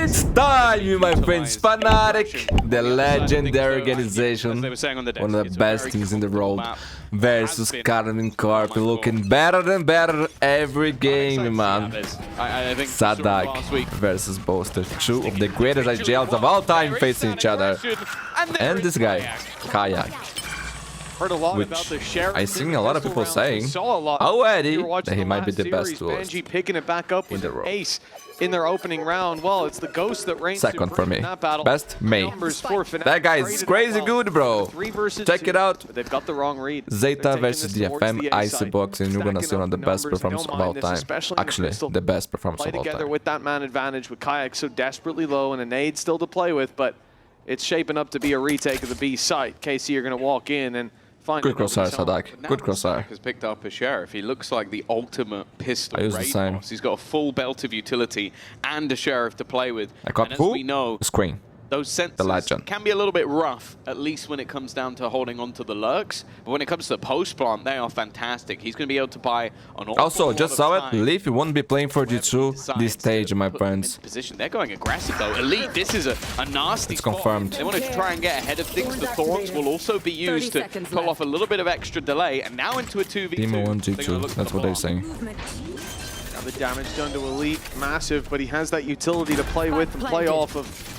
Style you, my friends. FNATIC, the legendary organization, one of the best teams in the world, versus Karmine Corp, looking better and better every game, man. SAADHAK versus BOASTER, two of the greatest IGLs of all time facing each other. And this guy, Kayak, which I seen a lot of people saying already that he might be the best duelist picking it back up in the world. In their opening round. Well, it's the Ghost that reigns second for me. Best May. That That guy is crazy good, bro. Check it out. They've got the wrong read. Zeta versus the FM Icebox, and you're gonna see one of the best performances of all time. Actually, the best performance of all together time. With that man advantage, with Kayak so desperately low and a nade still to play with, but it's shaping up to be a retake of the B site. KC are gonna walk in and find good crosshair, SAADHAK. Good crosshair. Has picked up a sheriff. He looks like the ultimate pistol. I use the same. He's got a full belt of utility and a sheriff to play with. I got and as we know, Screen. those sensors can be a little bit rough, at least when it comes down to holding on to the lurks. But when it comes to the post plant, they are fantastic. He's going to be able to buy an Also, just saw it. Leafy won't be playing for G2 this stage, my friends. They're going aggressive though. Elite, this is a nasty It's confirmed. They want to try and get ahead of things. The Thorns will also be used to pull off a little bit of extra delay. And now into a 2v2. Team 1 G2, that's what they're saying. Now the damage done to Elite, massive, but he has that utility to play with and play off of.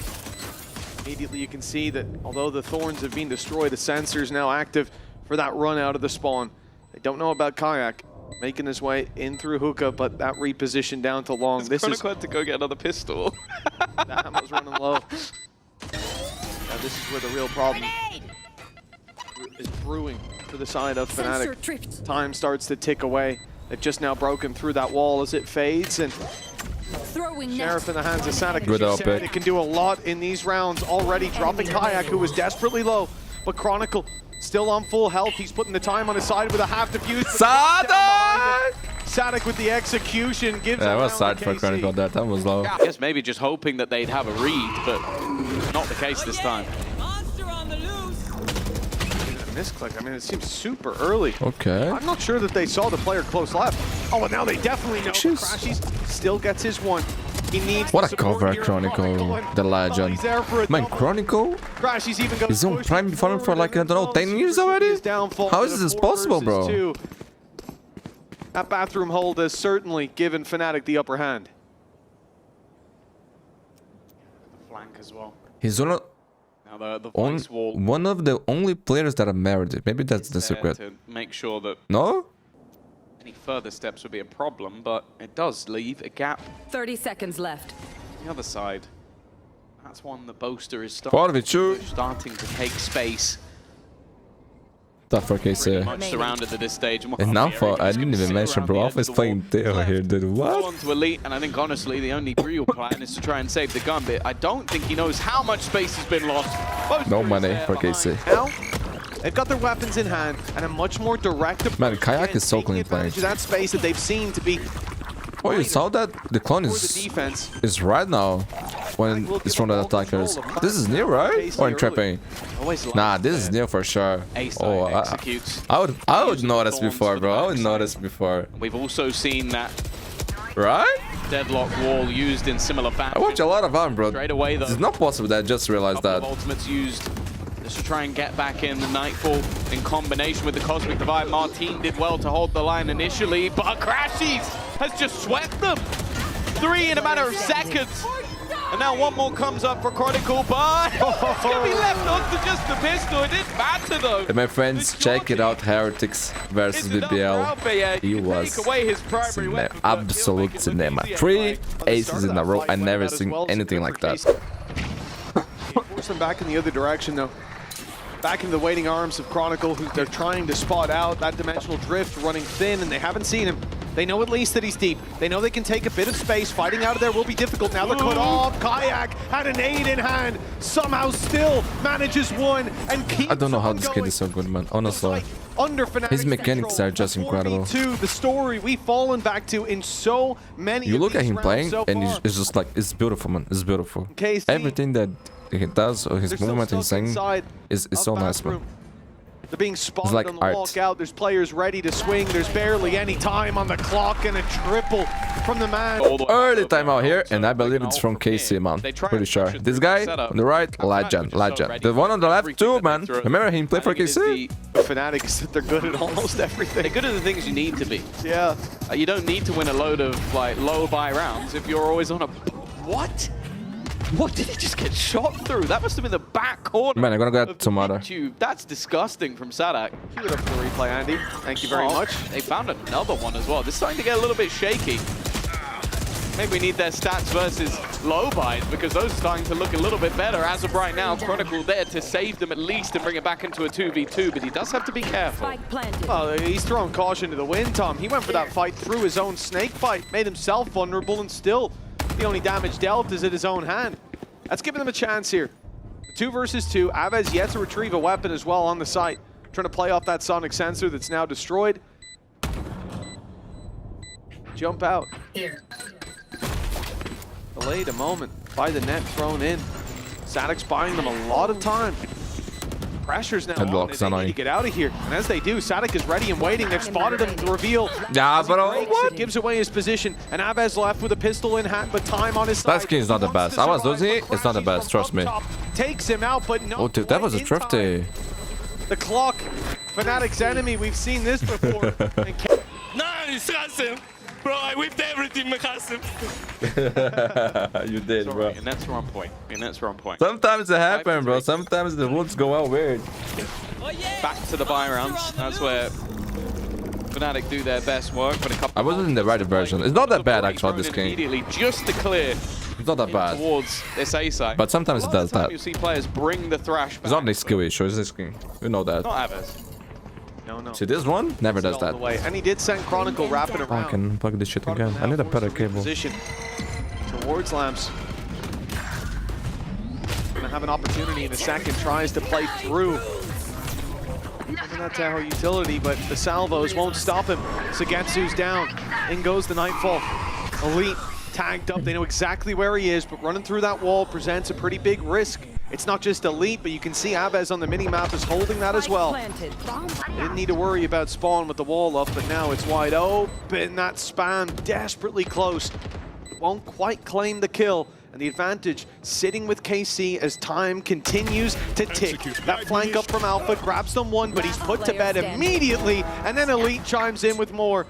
Immediately you can see that although the Thorns have been destroyed, the sensors now active for that run out of the spawn. They don't know about Kayak making his way in through hookah, but that reposition down to long. This is to go get another pistol. That ammo's running low. Now this is where the real problem is brewing for the side of FNATIC. Time starts to tick away. They've just now broken through that wall as it fades, and Sheriff in the hands of SAADHAK. Good up pick. It can do a lot in these rounds already, dropping Kayak, who was desperately low, but Chronicle still on full health. He's putting the time on his side with a half defuse. SAADHAK! SAADHAK with the execution gives. Yeah, I was sad for Chronicle. That time was low. I guess maybe just hoping that they'd have a read, but not the case this time. Misclick. I mean, it seems super early. Okay. I'm not sure that they saw the player close left. Oh, and now they definitely know. Crashies still gets his one. He needs what a cover, Chronicle, the legend. Man, Chronicle is on prime farming for like, I don't know, 10 years already? How is this possible, bro? That bathroom hold has certainly given FNATIC the upper hand. The flank as well. He's on one of the only players that are married. Maybe that's the secret. To make sure that no? Any further steps would be a problem, but it does leave a gap. 30 seconds left. The other side. That's one the Boaster is starting to take space. Tough for KC. Much surrounded at this stage. And now for I didn't even mention, bro. Alpha is playing Theo here, dude. What? On to Elite, and I think honestly the only real plan is to try and save the gun bit. I don't think he knows how much space has been lost. No money for KC. Now, they've got their weapons in hand and a much more direct approach. Man, Kayak is so clean playing. That space that they've seen to be. Oh, you saw that? The clone is right now when it's from the attackers. This is new, right? Or in trapping? Nah, this is new for sure. Oh, I would notice before, bro. I would notice before. We've also seen that right? Deadlock wall used in similar fashion. I watch a lot of them, bro. Straight away, though. It's not possible that I just realized that. Ultimates used just to try and get back in the Nightfall in combination with the Cosmic Divide. Martin did well to hold the line initially, but Crashies has just swept them. 3 in a matter of seconds. And now one more comes up for Chronicle, but it's going to be left on to just the pistol. It didn't matter, though. Hey, my friends, check it out. Heretics versus BBL. He was absolute cinema. 3 aces in a row. I never seen anything like that. Force them back in the other direction, though. Back in the waiting arms of Chronicle, who they're trying to spot out. That dimensional drift running thin, and they haven't seen him. They know at least that he's deep. They know they can take a bit of space. Fighting out of there will be difficult. Now they're cut off. Kayak had an aid in hand. Somehow still manages one and keeps. I don't know how this kid is so good, man. Honestly. His mechanics are just incredible. The story we've fallen back to in so many. You look at him playing, and it's just like, it's beautiful, man. It's beautiful. Everything that he does, or his movement and saying, is so nice, man. They're being spotted like on the art. walkout. There's players ready to swing. There's barely any time on the clock, and a triple from the man. Early timeout here, and I believe it's from KC, man. Pretty sure. This guy on the right, legend. The one on the left too, man. Remember him play for KC? FNATIC is that they're good at almost everything. They're good at the things you need to be. Yeah. You don't need to win a load of like low buy rounds if you're always on a... What? What did he just get shot through? That must have been the back corner. Man, I'm gonna get tomato. That's disgusting from SAADHAK. Keep it up for the replay, Andy. Thank you very much. They found another one as well. This is starting to get a little bit shaky. Maybe we need their stats versus low buys because those are starting to look a little bit better. As of right now, Chronicle there to save them at least and bring it back into a 2v2, but he does have to be careful. Well, he's throwing caution to the wind, Tom. He went for that fight through his own snake bite, made himself vulnerable, and still the only damage dealt is at his own hand. That's giving them a chance here. 2 versus 2. Avez yet to retrieve a weapon as well on the site. Trying to play off that sonic sensor that's now destroyed. Jump out. Delayed a moment by the net thrown in. SAADHAK's buying them a lot of time. Pressure's now on as they need to get out of here. And as they do, SAADHAK is ready and waiting. They've spotted him to reveal. Yeah, but what? Gives away his position. And Avez left with a pistol in hand, but time on his side. That skin is not the best. I was losing it. It's not the best, trust me. Takes him out, but no. Oh, dude, that was a thrifty. The clock. FNATIC's enemy. We've seen this before. Nice, Hassim. Bro, I whipped everything, Hassim. You did, bro. And that's wrong point. Sometimes it happens, bro. Sometimes the rules go out weird. Back to the buy rounds. That's where FNATIC do their best work. But a couple I wasn't in the right version. It's not that bad, actually, this game. Immediately, just to clear. It's not that bad. Towards this A side. But sometimes it does that. You see players bring the thrash back. It's not a skill issue, it's a skill. You know that. Not Avez. No. See, this one never does that. And he did send Chronicle wrapping around. I can plug this shit again. I need a better cable. Position towards Lamps. Gonna have an opportunity in a second. Tries to play through. Coming that tower utility, but the salvos won't stop him. Sagetsu's down. In goes the Nightfall. Elite tagged up. They know exactly where he is, but running through that wall presents a pretty big risk. It's not just Elite, but you can see Avez on the mini-map is holding that as well. They didn't need to worry about spawn with the wall up, but now it's wide open. That spam desperately close. Won't quite claim the kill. And the advantage sitting with KC as time continues to tick. That flank up from Alpha grabs someone, but he's put to bed immediately. And then Elite chimes in with more.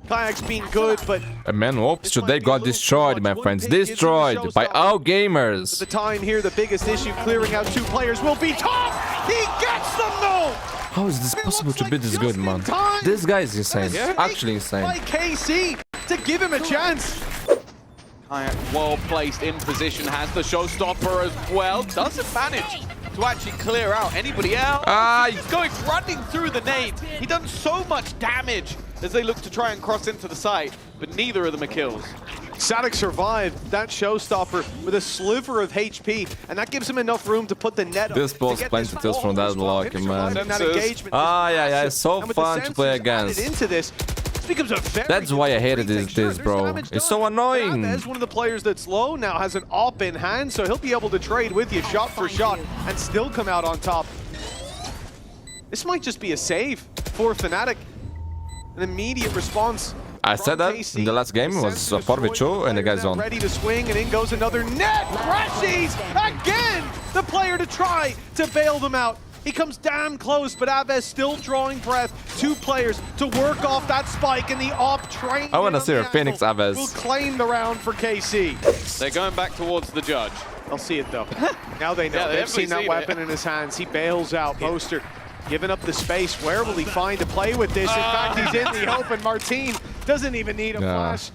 Kayak's been good, but... And man, oops, they got destroyed, my friends. Destroyed by all gamers. At the time here, the biggest issue clearing out 2 players will be Tom! He gets them though! How is this possible to be this good, man? This guy is insane. Actually insane. By KC to give him a chance. Kayak well placed in position, has the showstopper as well. Doesn't manage to actually clear out anybody else. He's going running through the nade. He done so much damage as they look to try and cross into the site, but neither of them are kills. SAADHAK survived that showstopper with a sliver of HP, and that gives him enough room to put the net up. This boss plenty kills from that block, man. Yeah, it's so fun to play against. Into this, becomes a very That's why I hated this, bro. It's so annoying. As one of the players that's low now has an op in hand, so he'll be able to trade with you shot for shot and still come out on top. This might just be a save for FNATIC. An immediate response. I said that in the last game. It was a 4v2 and the guy's on. Ready to swing, and in goes another net. Crashes again. The player to try to bail them out. He comes damn close, but Avez still drawing breath. 2 players to work off that spike, and the op train. I want to see a Phoenix Avez. Will claim the round for KC. They're going back towards the judge. They'll see it though. Now they know. Yeah, They've seen that weapon in his hands. He bails out. BOASTER giving up the space. Where will he find to play with this? In fact, he's in the open. Martin doesn't even need a flash.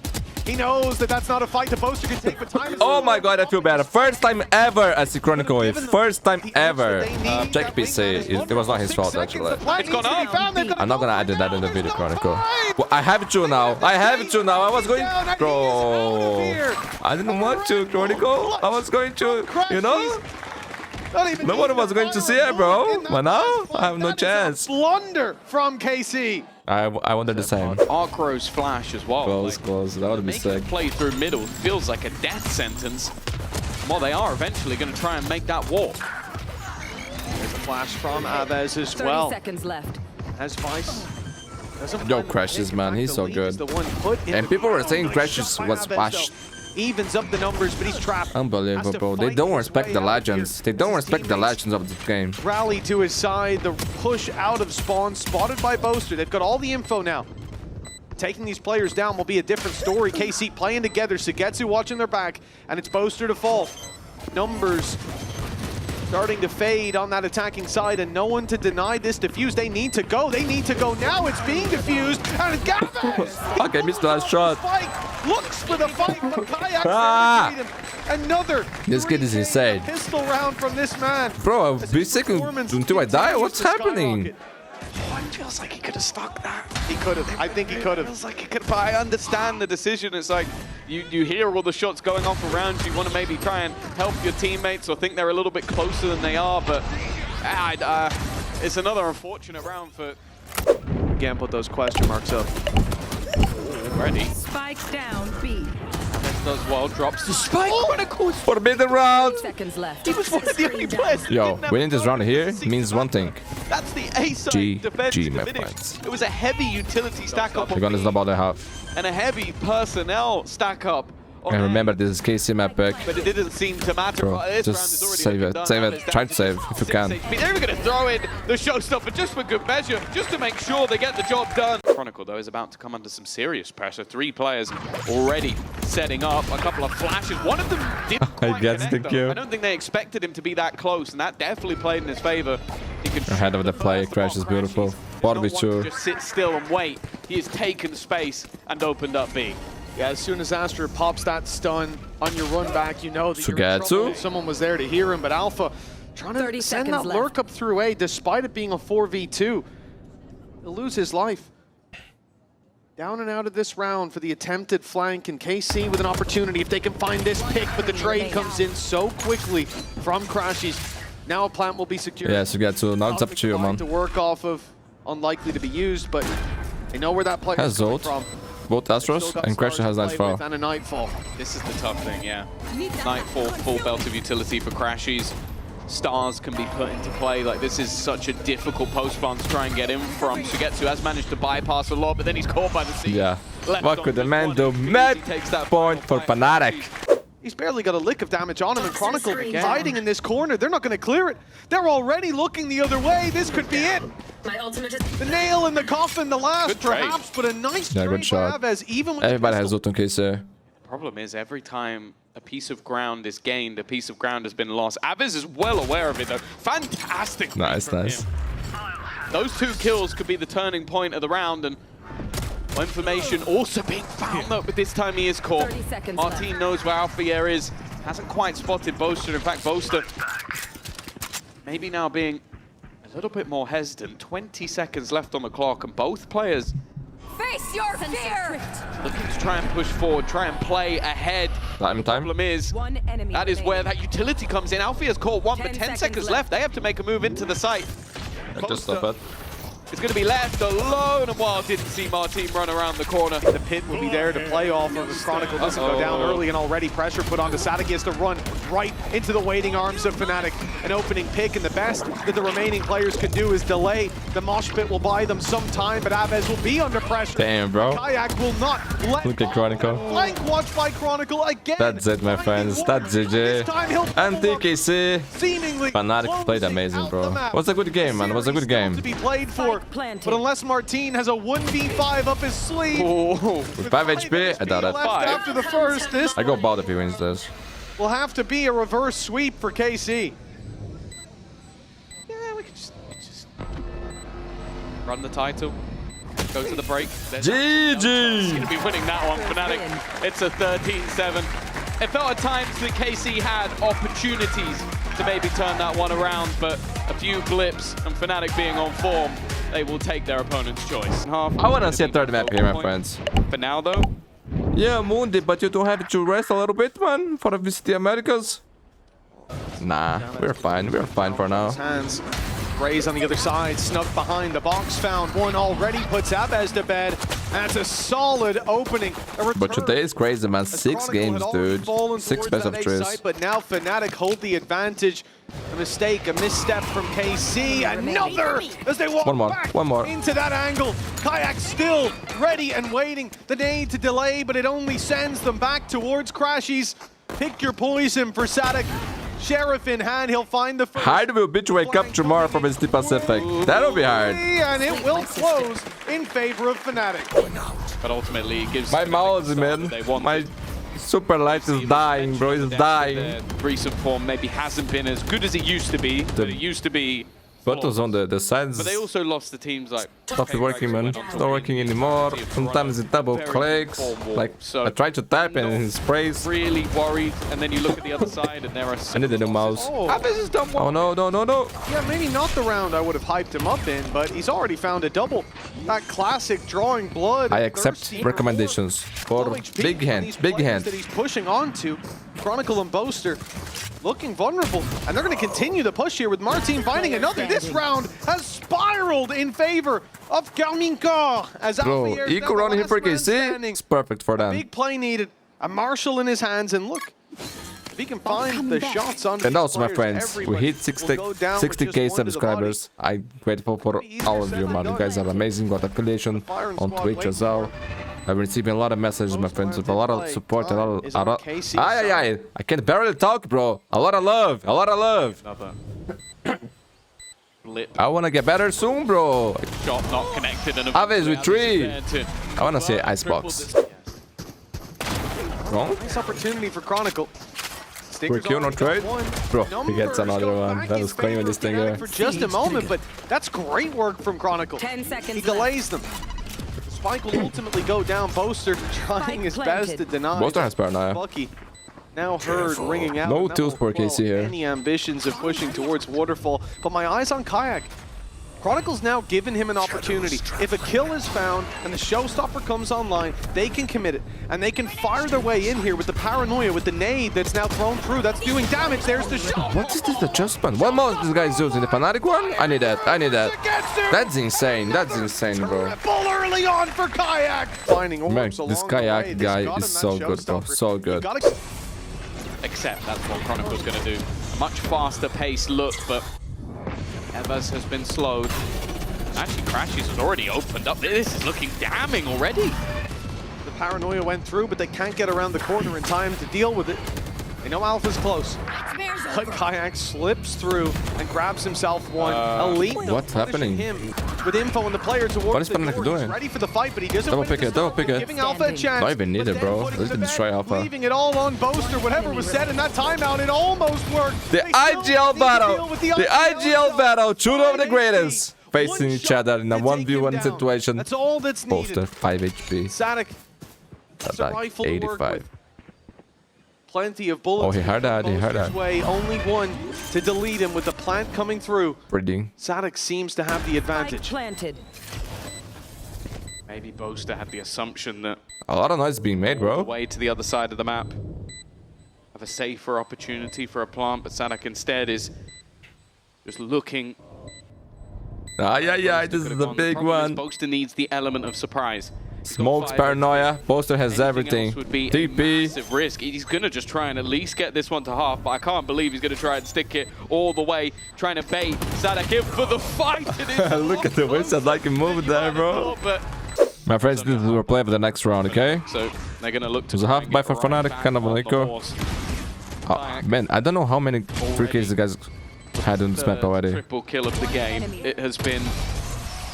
He knows that that's not a fight the BOASTER can take, but time is... Oh my god, I feel bad. First time ever I see Chronicle with. First time ever. Check PC. It was not his fault, actually. It's gone up. I'm not gonna add that in the video, Chronicle. Well, I have to now. I have to now. I was going... Bro. I didn't want to, Chronicle. I was going to, you know? No one was going to see it, bro. But now, I have no chance. Blunder from KC. I wonder the same. Arcro's flash as well. Close. That would be sick. Play through middle feels like a death sentence. Well, they are eventually going to try and make that walk. The flash from Aves as 30 well. seconds left. As Vice doesn't Yo, find the Crashes, pick. man, In he's fact, so the lead is good. the one put in And the people were ground. saying Nice Crashes shot by was Aves, washed. though. Evens up the numbers, but he's trapped. Unbelievable. They don't respect the legends. They don't respect the legends of the game. Rally to his side, the push out of spawn, spotted by BOASTER. They've got all the info now. Taking these players down will be a different story. KC playing together, Sugetsu watching their back, and it's BOASTER to fall. Numbers starting to fade on that attacking side, and no one to deny this defuse. They need to go. They need to go now. It's being diffused, and it's Gavin! Okay, missed the last shot. Spike looks for the fight, but Kayak Ah! him. Another. This kid is insane. Pistol round from this man. Bro, I'll be sick until I die? What's happening? It feels like he could have stuck that. He could have. I think he could have. Feels like he could, but I understand the decision. It's like you hear all the shots going off around you. You want to maybe try and help your teammates or think they're a little bit closer than they are, but it's another unfortunate round for. Again, put those question marks up. Ready. Spike down B. Does well, drops the spike. Chronicles. Forbidden round! Seconds left. He was one of the only players. that Yo, didn't have winning this to round here see means one thing. That's the A-side G, defense G, to my finish. friends. It was a heavy utility stack up We're gonna stop all the half. and a heavy personnel stack up. on And A. remember, this is KC map pick. But it didn't seem to matter. Bro, This just round is already save looking it, done. save Now it. it's Try down to save if you 6 can. HP. They're even going to throw in the showstopper just for good measure, just to make sure they get the job done. Chronicle, though, is about to come under some serious pressure. 3 players already setting up. A couple of flashes. One of them didn't quite gets the connect, though. kill. I don't think they expected him to be that close, and that definitely played in his favor. He could Ahead of the play, first Crash is off, beautiful. He's not one to 4v2. just sit still and wait. He has taken space and opened up B. Yeah, as soon as Astra pops that stun on your run back, you know that you're in Sugetsu? trouble. Someone was there to hear him, but Alpha trying 30 to send that seconds lurk left. up through A, despite it being a 4v2. He'll lose his life. Down and out of this round for the attempted flank, and KC with an opportunity if they can find this pick, but the trade comes in so quickly from Crashies. Now a plant will be secured. Yeah, Sugetsu, now it's up to you, man. To work off of, unlikely to be used, but they know where that player Has is coming Zolt. from. Both Astros and Crash has Nightfall. And a Nightfall. This is the tough thing, yeah. Nightfall, full belt of utility for Crashies. Stars can be put into play. Like, this is such a difficult post plant to try and get in from. Sugetsu has managed to bypass a lot, but then he's caught by the sea. Yeah. Left What on could the just man one. do? He Mad takes that point for final fight. FNATIC. He's barely got a lick of damage on him, and Chronicle hiding in this corner. They're not going to clear it. They're already looking the other way. This could be it. My ultimate is The nail in the coffin, the last Good trade. perhaps, but a nice Yeah, trade good shot. by Aves, even with Everybody the has pistol. ult on KC. Problem is, every time a piece of ground is gained, a piece of ground has been lost. Aves is well aware of it, though. Fantastic play Nice, from nice. him. Those 2 kills could be the turning point of the round, and information also being found, though, but this time he is caught. 30 seconds Martin left. knows where Alfier is. Hasn't quite spotted BOASTER. In fact, BOASTER maybe now being a little bit more hesitant. 20 seconds left on the clock, and both players face your fear. looking to try and push forward, try and play ahead. Time. Problem is, One enemy that is where remaining. that utility comes in. Alfier's caught 1, but 10 10 seconds seconds left. left. They have to make a move into the site. I just stop it. It's going to be left alone, and while didn't see Martin run around the corner. The pit will be there to play off of as Chronicle doesn't go down early, and already pressure put onto SAADHAK. He has to run right into the waiting arms of FNATIC. An opening pick, and the best that the remaining players can do is delay. The mosh pit will buy them some time, but Aves will be under pressure. Damn, bro. Kayak will not let Look at Chronicle. flank watch by Chronicle again. That's it, my friends. That's This GG. time he'll Anti-KC. seemingly FNATIC played amazing, out bro. the map. Was a good game, man. Was a good Series still game. to be played for, Spike planted. but unless Martin has a 1v5 up his sleeve, Oh, With 5 HP, I doubt it. left Five. after the first, this I go bot if he wins this. will have to be a reverse sweep for KC. yeah, we could just run the title, go to the break. He's going GG! to be winning that one, FNATIC. It's a 13-7. It felt at times that KC had opportunities to maybe turn that one around, but a few blips and FNATIC being on form, they will take their opponent's choice. I wanna see a third map here, my friends. For now, though, Yeah, Mundi, but you don't have to rest a little bit, man, for the VCT Americas? Nah, we're fine for now. Hands Raze on the other side, snuck behind the box, found one already, puts Abez to bed. That's a solid opening. But today is crazy, man. 6 games, dude. 6 best of 3. But now FNATIC hold the advantage. A mistake, a misstep from KC. Another as they walk back into that angle. Kayak still ready and waiting. The need to delay, but it only sends them back towards Crashies. Pick your poison for SAADHAK. Sheriff in hand, he'll find the first. Hard will wake up tomorrow from his Pacific. That'll be hard. And it will close in favor of FNATIC. But ultimately, it gives my mouse, man. My super light is dying, bro. It's dying. Recent form maybe hasn't been as good as it used to be. But it used to be. Buttons on the sides. But they also lost the teams like. Stopped working, man. It's not working anymore. Sometimes it double clicks. Like I tried to type and it sprays. Really worried, and then you look at the other side and there are. I need a new mouse. Oh no, no, no, no. Yeah, maybe not the round I would have hyped him up in, but he's already found a double. That classic drawing blood. I accept recommendations for big hands, big hands. That he's pushing onto. Chronicle and BOASTER looking vulnerable, and they're going to continue the push here with Martin finding another. This round has spiraled in favor of Karmine Corp as Bro, eco run here for KC. It's perfect for them. Big play needed. A Marshall in his hands, and look, if he can find the shots on. And also, my friends, we hit 60k subscribers. I'm grateful for all of you, man. You guys are amazing. Got affiliation on Twitch as well. I've been receiving a lot of messages, my friends, with a lot of support, a lot I can barely talk, bro. A lot of love, a lot of love. I wanna get better soon, bro. Shot not connected and Aves with 3. I wanna say icebox. Wrong? Nice opportunity for Chronicle. For kill, no trade? Bro, he gets another one. That was claiming this thing here. For just a moment, but that's great work from Chronicle. 10 seconds he delays them. Spike will ultimately go down. BOASTER trying his best to deny. BOASTER has paranoia. Lucky. Now heard ringing out. No tools for KC here. Any ambitions of pushing towards Waterfall, but my eyes on Kayak. Chronicle's now given him an opportunity. If a kill is found and the showstopper comes online, they can commit it. And they can fire their way in here with the paranoia, with the nade that's now thrown through. That's doing damage. There's the shot. What is this adjustment? What most this guy's using? The FNATIC one? I need that. I need that. That's insane. That's insane, bro. Pull early on for Kayak. Finding orbs Man, this Kayak guy is so good, bro. So good. Except that's what Chronicle's going to do. A much faster pace look, but Evers has been slowed. Actually, Crashies has already opened up. This is looking damning already. The paranoia went through, but they can't get around the corner in time to deal with it. They know Alpha's close. But Kayak slips through and grabs himself one. Elite. What's happening? Him with info on the player towards what is FNATIC doing? He's ready for the fight, but he doesn't. Double pick it, double pick it. Giving Alpha a chance. Not even need it, bro. Let's destroy Alpha. Leaving it all on BOASTER. Whatever was said in that timeout, it almost worked. The IGL battle. The IGL battle. Two of the greatest. Facing each other in a 1v1 situation. That's all that's needed. BOASTER 5 HP. SAADHAK. That's a rifle 85. Plenty of bullets. Oh, he heard that. He heard that. Way. Only one to delete him with the plant coming through. Reading. SAADHAK seems to have the advantage. Planted. Maybe BOASTER had the assumption that A lot of noise being made, the bro. way to the other side of the map have a safer opportunity for a plant, but SAADHAK instead is just looking. This is the big one. BOASTER needs the element of surprise. Smokes paranoia. BOASTER has everything. Would be TP. massive risk. He's gonna just try and at least get this one to half, but I can't believe he's gonna try and stick it all the way, trying to bait SAADHAK in for the fight. Look at the way SAADHAK can move there, bro. My friends, this is our play for the next round, okay? So they're gonna look to. There's a half buy for FNATIC, kind of a eco. Oh, man, I don't know how many 3Ks the guys had on this map already. Triple kill of the game. It has been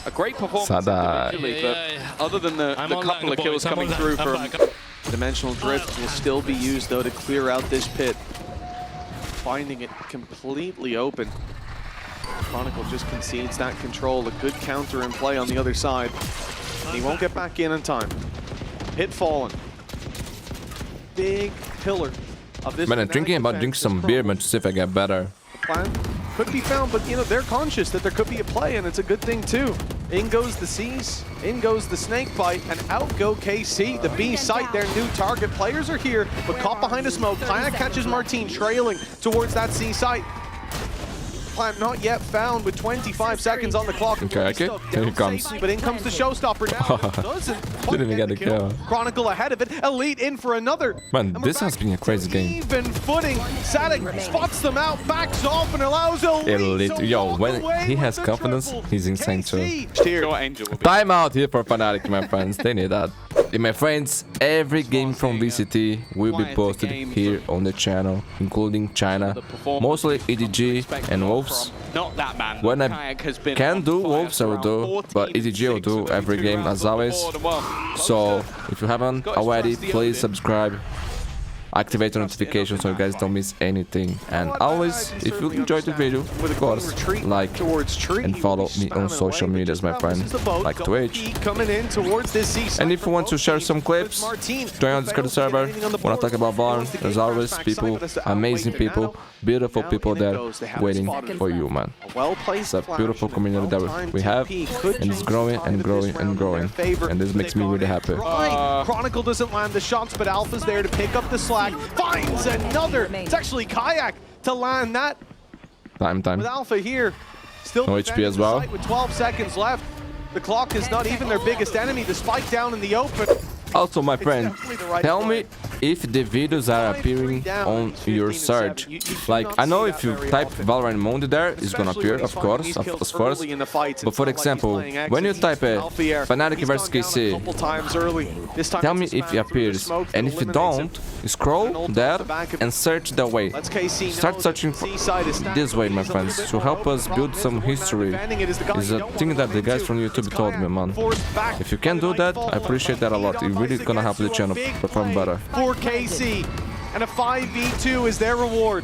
a great performance SAADHAK. individually, but other than the couple of kills coming through from Dimensional Drift will still be used, though, to clear out this pit. Finding it completely open. Chronicle just concedes that control. A good counter in play on the other side. And he won't get back in time. Pit fallen. Big pillar of this. Man, I'm drinking about drinking some beer, man, to see if I get better. The plan could be found, but, you know, they're conscious that there could be a play, and it's a good thing, too. In goes the C's, in goes the snake bite, and out go KC. The B site, their new target. Players are here, but caught behind a smoke. Kayak catches Martin trailing towards that C site. plant not yet found with 25 seconds on the clock. Okay, Stuck here he down comes. safely, but in comes the showstopper now. Doesn't quite Didn't even get the kill. Chronicle ahead of it. Elite in for another. Man, And we're this has back been a crazy to game. Even footing. SAADHAK spots them out, backs off, and allows Elite to Yo, walk when away he with has the confidence, triple. he's insane too. KC. Here. Sure, Angel will be Time out here for FNATIC, my friends. They need that. And my friends, every game from VCT will be posted here on the channel, including China, mostly EDG and Wolves. not that man. When I Kayak has been can on do fire Wolves, I will for do, around but 14 EDG will do six every with game two as rounds on the always. board. Well, So if you haven't got his already, trusty please Odin. subscribe, activate the notifications so you guys don't miss anything. And always, if you enjoyed the video, of course, like and follow me on social medias, my friend, like Twitch. And if you want to share some clips, join our Discord server. Wanna talk about Valorant? There's always people, amazing people, beautiful people there waiting for you, man. It's a beautiful community that we have, and it's growing and growing and growing. And this makes me really happy. Chronicle doesn't land the shots, but Alpha's there to pick up the slack. Finds another. It's actually Kayak to land that. Time. With Alpha here, still No HP as well. with 12 seconds left. The clock is not even their biggest enemy. The spike down in the open. Also, my friend, tell me if the videos are appearing on your search. Like, I know if you type Valorant Mundi there, it's gonna appear, of course. But for example, when you type FNATIC versus KC, tell me if it appears. And if you don't, scroll there and search that way. Start searching this way, my friends, to help us build some history. It's a thing that the guys from YouTube told me, man. If you can do that, I appreciate that a lot. It really gonna help the channel perform better. For KC, and a 5v2 is their reward.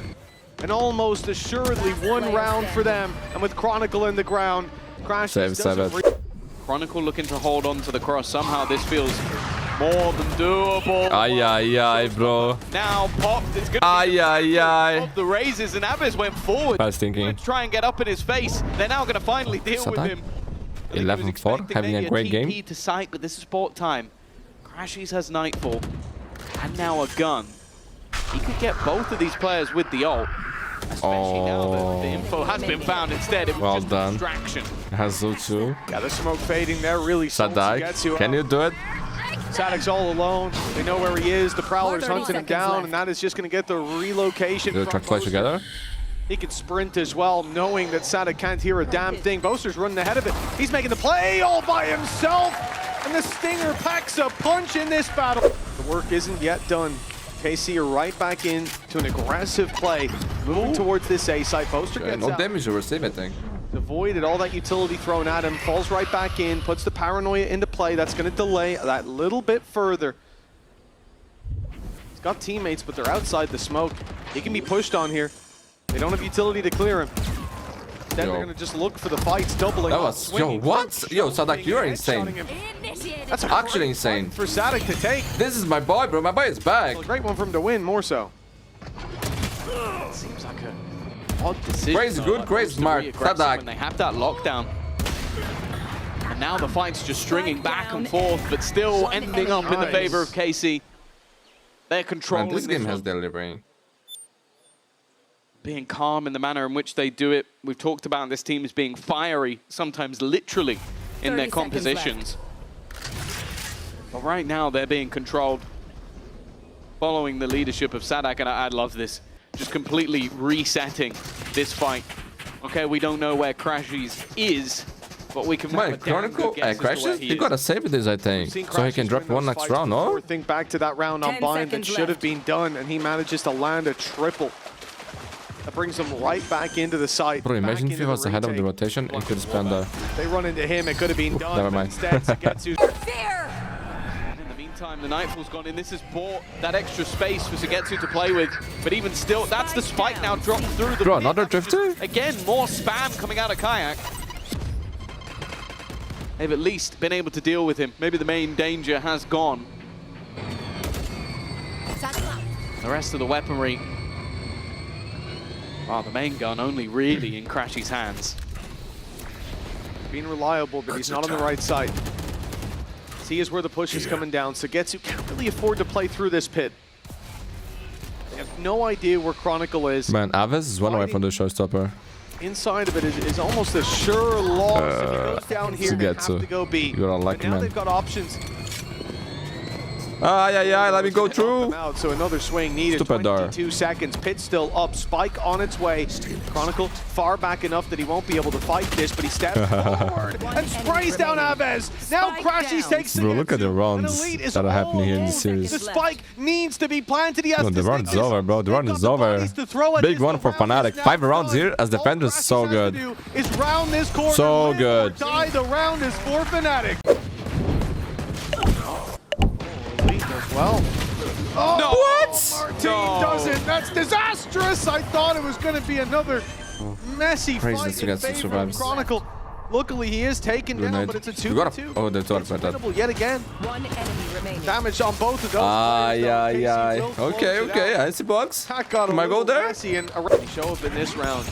And almost assuredly one round for them. And with Chronicle in the ground, Crash Save it. Chronicle looking to hold on to the cross. Somehow this feels more than doable. Ay, bro. Now popped. It's good. Of the raises, and Abyss went forward. I was thinking. To try and get up in his face. They're now going to finally deal with him. 11-4, having a great game. To sight, but this is sport time. Crashies has Nightfall, and now a gun. He could get both of these players with the ult. Especially now that the info has been found instead. It was Well just done. a distraction. Hazu too. Yeah, the smoke fading there really SAADHAK, can you do it? SAADHAK's all alone. They know where he is. The Prowler's hunting him down, and that is just going to get the relocation. Do they try to play together? He can sprint as well, knowing that SAADHAK can't hear a damn thing. BOASTER's running ahead of it. He's making the play all by himself, and the Stinger packs a punch in this battle. The work isn't yet done. KC are right back in to an aggressive play, moving towards this A site. BOASTER gets No out. damage you receive, I think. Avoided all that utility thrown at him, falls right back in, puts the paranoia into play. That's going to delay that little bit further. He's got teammates, but they're outside the smoke. He can be pushed on here. They don't have utility to clear him. Then they're going to just look for the fights, doubling That up, was... Yo, swinging, what? Yo, SAADHAK, you're insane. Initiated. That's Actually insane. for SAADHAK to take. This is my boy, bro. My boy is back. A great one for him to win, more so. Seems like a odd decision. Crazy though, good, like crazy most to smart. be aggressive SAADHAK. when they have that lockdown. And now the fight's just stringing back and forth, but still ending up in the favor of KC. They're controlling Man, this game has one. delivering. Being calm in the manner in which they do it. We've talked about this team as being fiery, sometimes literally, in their 30 seconds compositions. But right now, they're being controlled, following the leadership of SAADHAK, and I love this. Just completely resetting this fight. Okay, we don't know where Crashies is, but we can have Man, a damn Chronicle good guess as to where Crashes? he You is. gotta save this, I think. So he can drop one next round, no? Think back to that round on 10 bind that seconds should have left. been done, and he manages to land a triple. That brings him right back into the site. Bro, imagine back if he into was ahead of the retake. rotation, he could spend a... They run into him, it could have been done. never but mind. Instead, Sugetsu Fear. In the meantime, the Nightfall's gone in. This has bought that extra space for Sugetsu to play with. But even still, that's the spike now dropped through the Bro, mid. another drifter? Again, more spam coming out of Kayak. They've at least been able to deal with him. Maybe the main danger has gone. The rest of the weaponry, well, the main gun only really in Crashy's hands. being reliable, but he's not on the right side. See is where the push is coming down. Sugetsu can't really afford to play through this pit. They have no idea where Chronicle is. Man, Aves is one away from the showstopper. inside of it is almost a sure loss. If he goes down here, they have to go B. You're unlucky, But now man. they've got options. Let me go through. Out, so another swing needed. Stupid door. 22 seconds. Pit still up. Spike on its way. Chronicle far back enough that he won't be able to fight this, but he steps forward and sprays down Aves. Now Crashies takes it. Bro, look at the rounds that are happening here in the series. The spike needs to be planted. He has No, to the round stick is this. over, bro. The round They've is got the over. bodies to throw at Big this. one The for round FNATIC. is now 5 rounds done. here as All defenders, Crashies so has to good. do is round this corner. So Live or good. Die. The round is for FNATIC. As well. Oh, No. Martin doesn't. That's disastrous. I thought it was going to be another messy Praise fight this in against the favor of survives. Chronicle. Luckily, he is taken down, Grenade. but it's a You got 2v2. oh, that's what It's about that. winnable yet again. One enemy remaining. Damage on both of those players, though. KC will close Okay, it okay. out. I see box. That got a Can I go little there? messy and already show up in this round.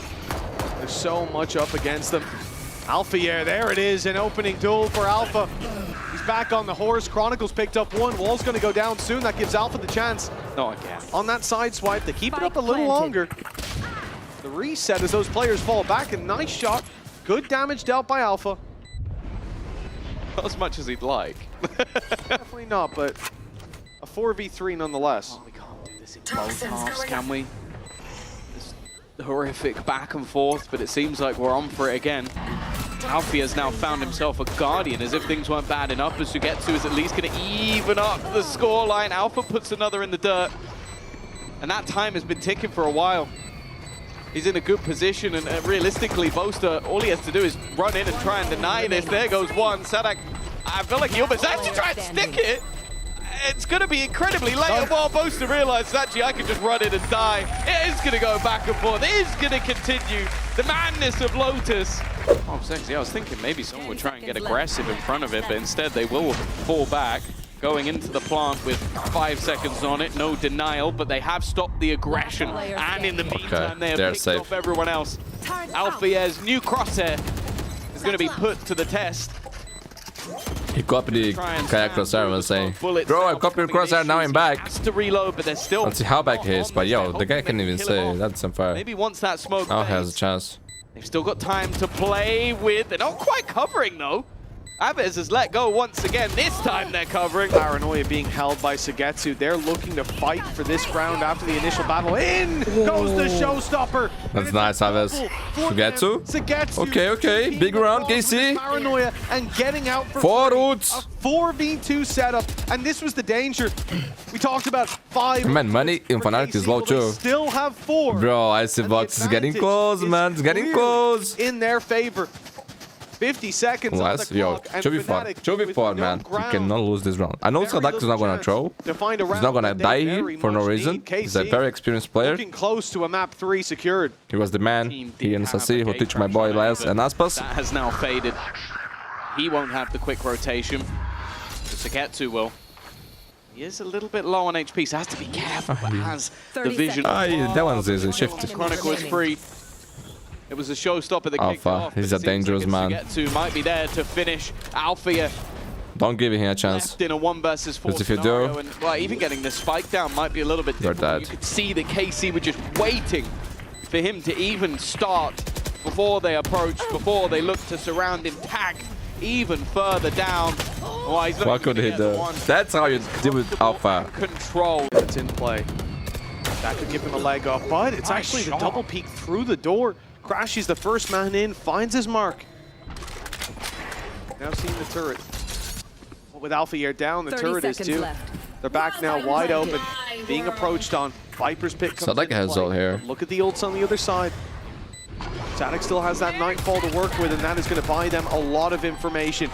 There's so much up against them. Alpha, there it is, an opening duel for Alpha. He's back on the horse. Chronicles picked up one. Wall's going to go down soon. That gives Alpha the chance. Not again. On that side swipe, they keep it up a Spike little planted. longer. The reset as those players fall back. A nice shot. Good damage dealt by Alpha. Not as much as he'd like. Definitely not, but a 4v3 nonetheless. We can't do this in both halves, can we? This horrific back and forth, but it seems like we're on for it again. Alfie has now found himself a Guardian, as if things weren't bad enough, but Sugetsu is at least going to even up the scoreline. Alpha puts another in the dirt, and that time has been ticking for a while. He's in a good position, and realistically, BOASTER, all he has to do is run in and try and deny this. There goes one. SAADHAK, I feel like he almost has to try and stick it. It's going to be incredibly late. While BOASTER realizes, actually, I can just run in and die. It is going to go back and forth. It is going to continue. The madness of Lotus. Oh, sexy. I was thinking maybe someone would try and get aggressive in front of it, but instead they will fall back. Going into the plant with 5 seconds on it, no denial, but they have stopped the aggression. And in the meantime, they have they're picked safe. off everyone else. Alfier's new crosshair is going to be put to the test. He copied the kayak crosshair, I was saying. Bro, I copied your crosshair, now I'm back. Has to reload, but they're still. Let's see how back he is, but yo, the guy can't even say. That's unfair. Maybe once that smoke Now he has a fades, chance. they've still got time to play with. They're not quite covering though. Abbas has let go once again. This time they're covering. Paranoia being held by Sugetsu. They're looking to fight for this round after the initial battle. In goes the showstopper. That's nice, Aves. Sugetsu? Sugetsu. Okay. keeping Big the round, balls with KC. Paranoia and getting out for 4 free. roots. A 4v2 setup, and this was the danger. We talked about 5. Man, money in for FNATIC is KC. low Well, they too. still have 4. Bro, I see And the box is getting advantage close, is man. It's getting clearly close. in their favor. 50 seconds on the Yo, clock, and 2v4, FNATIC 2v4, with no man. You ground. cannot lose this round. I know Very SAADHAK is not little gonna chance throw. to find a He's round not gonna that they die very here for no much reason. need. He's a KC very experienced player. looking close to a map 3 secured. He was the man. Team He and did have Sassi a who gate teach my crash boy on it, Les but and Aspas. That has now faded. He won't have the quick rotation. Sugetsu will. He is a little bit low on HP, so has to be careful, but has the 30 vision. seconds. That one's easy. Shift. Chronicle is free. It was a showstopper that kicked Alpha, off. he's but a it seems dangerous like man. Sugetsu might be there to finish. Alfia Don't give him a chance. left in a 1 versus 4 Because if you scenario, do- and well, even getting the spike down might be a little bit You're difficult. dead. You could see that KC were just waiting for him to even start before they approach, before they look to surround him, tag even further down. Oh, he's not What even could gonna he get the do? one. That's how you deal with Alpha. Control. That's in play. That could give him a leg up, but it's actually the double peek through the door. Crashies the first man in, finds his mark. Now seeing the turret. With Alpha Air down, the 30 turret is seconds too. left. They're back now, wide open, being approached on. Viper's pick comes SAADHAK into has play. ult here. Look at the ults on the other side. SAADHAK still has that Nightfall to work with, and that is going to buy them a lot of information.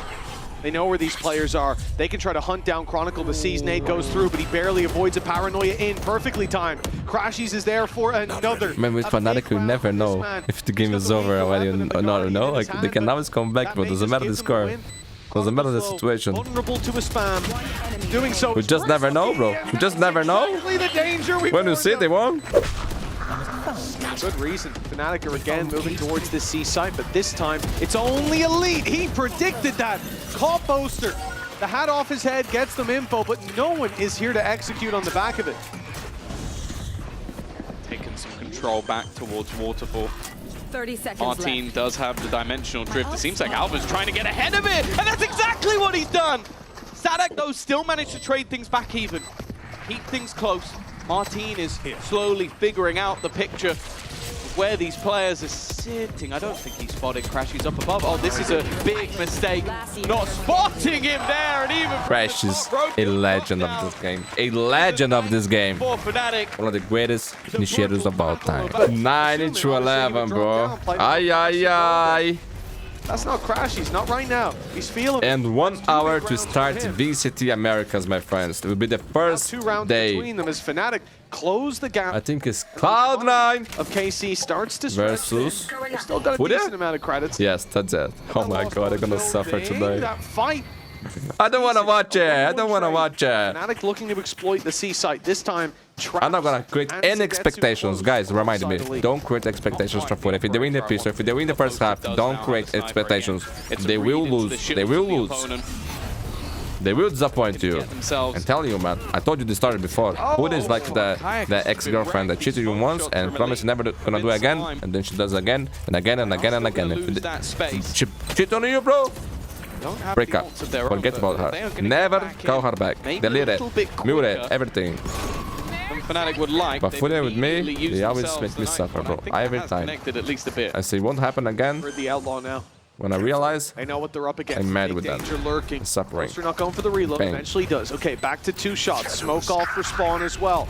They know where these players are. They can try to hunt down Chronicle. The Seas Nade goes through, but he barely avoids a Paranoia in. Perfectly timed. Crashies is there for another. Man, with FNATIC, you never know if the game is over already or not, you know? Like, they can always come back, but doesn't matter the score. Doesn't matter the situation. Vulnerable to a spam. Doing so. We just never know, bro. We just never know. Exactly the danger we When you warned see them. they won. Good reason. FNATIC are again moving towards this C site, but this time it's only Elite. He predicted that. Caught BOASTER. The hat off his head gets them info, but no one is here to execute on the back of it. Taking some control back towards Waterfall. 30 seconds Martin left. does have the dimensional drift. It seems like Alva's trying to get ahead of it, and that's exactly what he's done. SAADHAK, though, still managed to trade things back even. Keep things close. Martin is slowly figuring out the picture of where these players are sitting. I don't think he spotted Crashies up above. Oh, this is a big mistake. Not spotting him there, and even Crash is a legend of this game. A legend of this game. for FNATIC. One of the greatest initiators of all time. 90-11, bro. Ay, ay, ay. That's not Crashies, not right now. He's feeling And 1 hour to start VCT Americas, my friends. It will be the first 2 rounds day. between them as FNATIC close the gap. I think it's Cloud9 of KC starts to stretch. versus. They've still got a Who decent there? amount of credits. Yes, that's it. Oh my god, I'm gonna suffer today. That fight. I don't wanna watch it. I don't wanna watch it. FNATIC looking to exploit the C site this time. I'm not gonna create any expectations, guys. Remind me, don't create expectations for food. If they win the pistol, if they win the first half, don't create expectations. They will lose. They will lose. They will disappoint you. And tell you, man, I told you this story before. Hood is like the ex-girlfriend that cheated you once and promised never gonna do again, and then she does again and again and again and again. If she cheat on you, bro, break up. Forget about her. Never call her back. Delete it. Mute it. Everything. FNATIC would like. But Fude with me, they always make me suffer, bro. Every time. At least a bit. I say it won't happen again. For the outlaw now. When I realize, I know what they're up against. I'm mad Big with that. danger lurking. Suffering. Boaster not going for the reload. Bang. Eventually does. Okay, back to 2 shots. Smoke off for spawn as well.